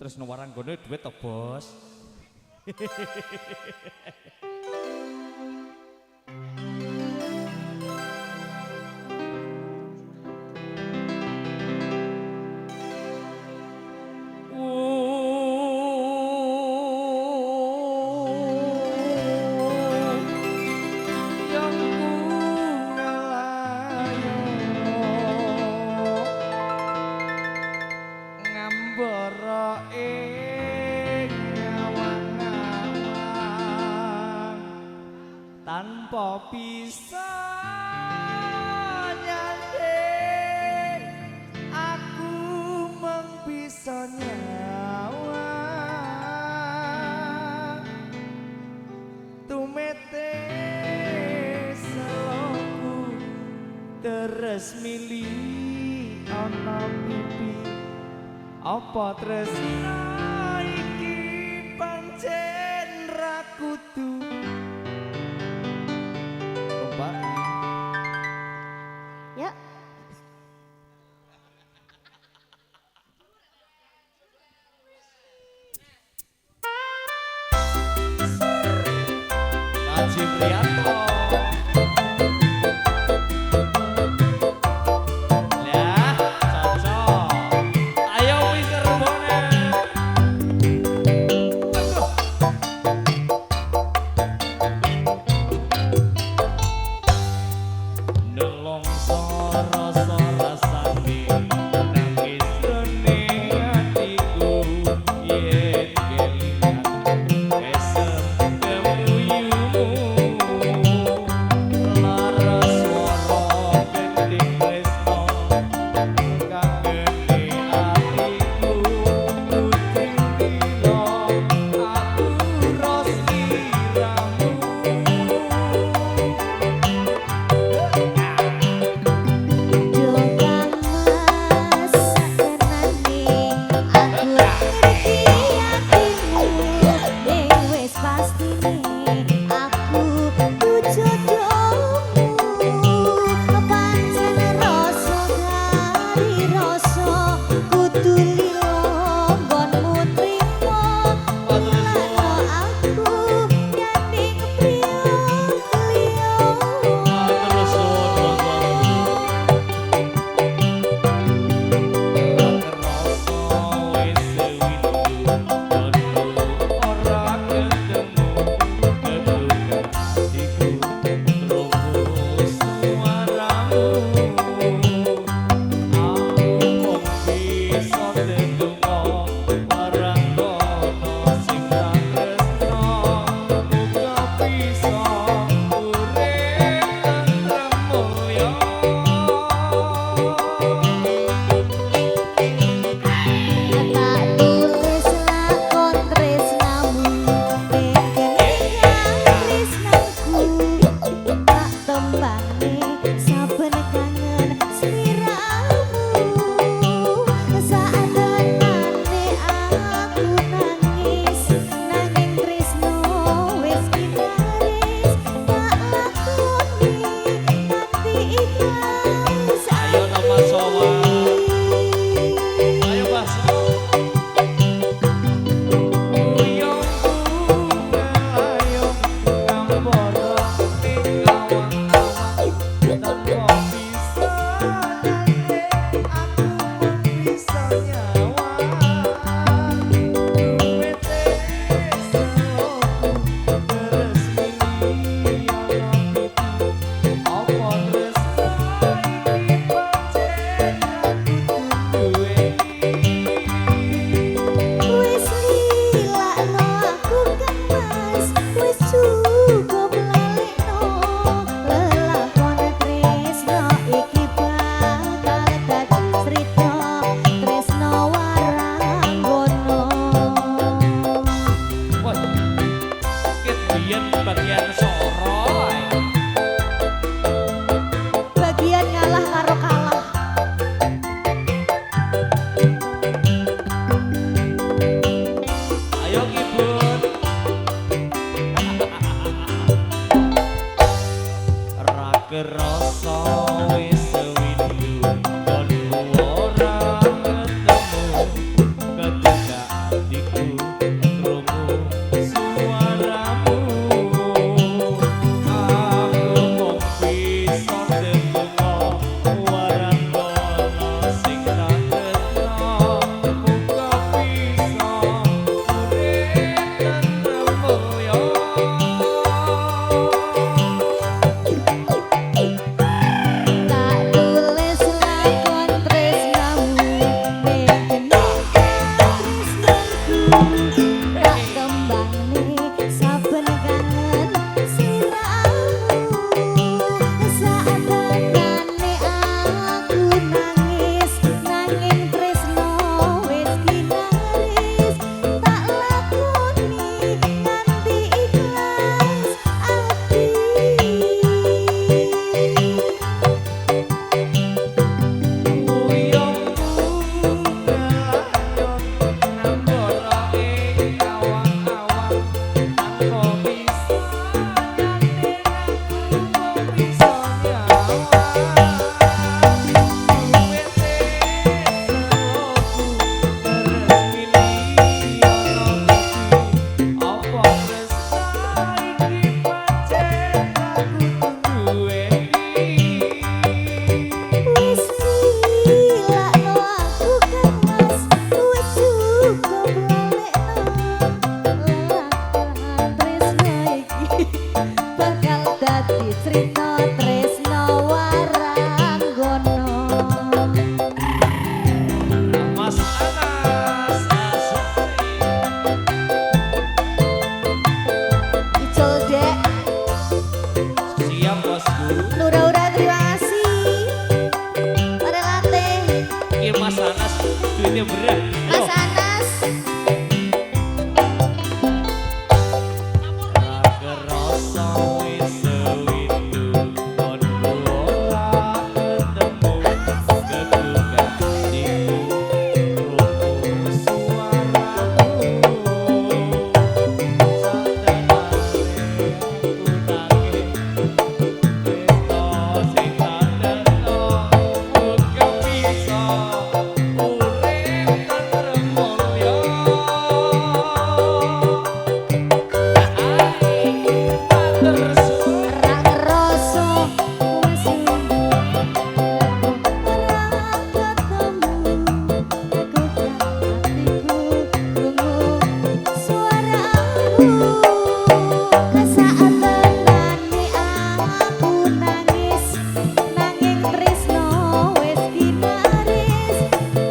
Tresno Waranggana duit to, Bos. Tanpa bisa nyanding aku mung bisa nyawa tumete seloku terus milih ana pipi apa tresna iki pancen ra kudu Ya. Haji Priyanto. Lah, cocok. Ayo wis rebone. Nelongso rasa rasane nangis dening atiku yen kelingan esem kemuyumu lara swara gending tresno kangeni atiku kucing dilo aku rosiramu. Saben kangen sliramu saat Mas Anas. Kerasa wis sewidu kondo ora ketemu kebuka hatiku krungu suaramu sadenane aku nangis tresno sing tandekno muga bisa urip tentrem mulya. Rak ngerasa wis ora ketemu kebuka hatiku krungu suaramu kesaat tenane aku nangis nanging tresno wis ginaris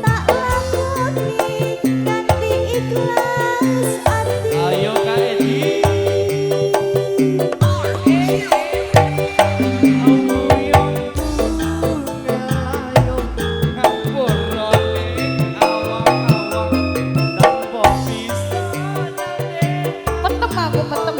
tak lakoni kanthi ikhlas ati. Ayo Kak Edi. Petem aku petem.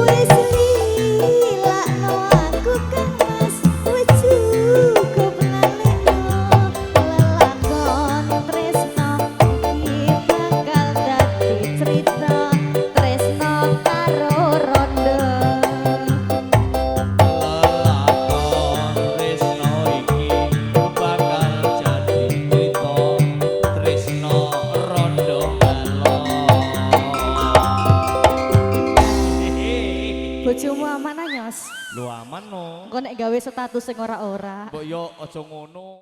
Wis lilakno aku Kang Mas, wis cukup nalekno lelakon tresno iki bakal dadi cerita tresno karo rondo. Lelakon tresno iki bakal jadi cerita tresno rondo balon. Bojomu aman anyos. Lu aman no. Engko nek gawe status sing ora-ora. Mbok yo aja ngono.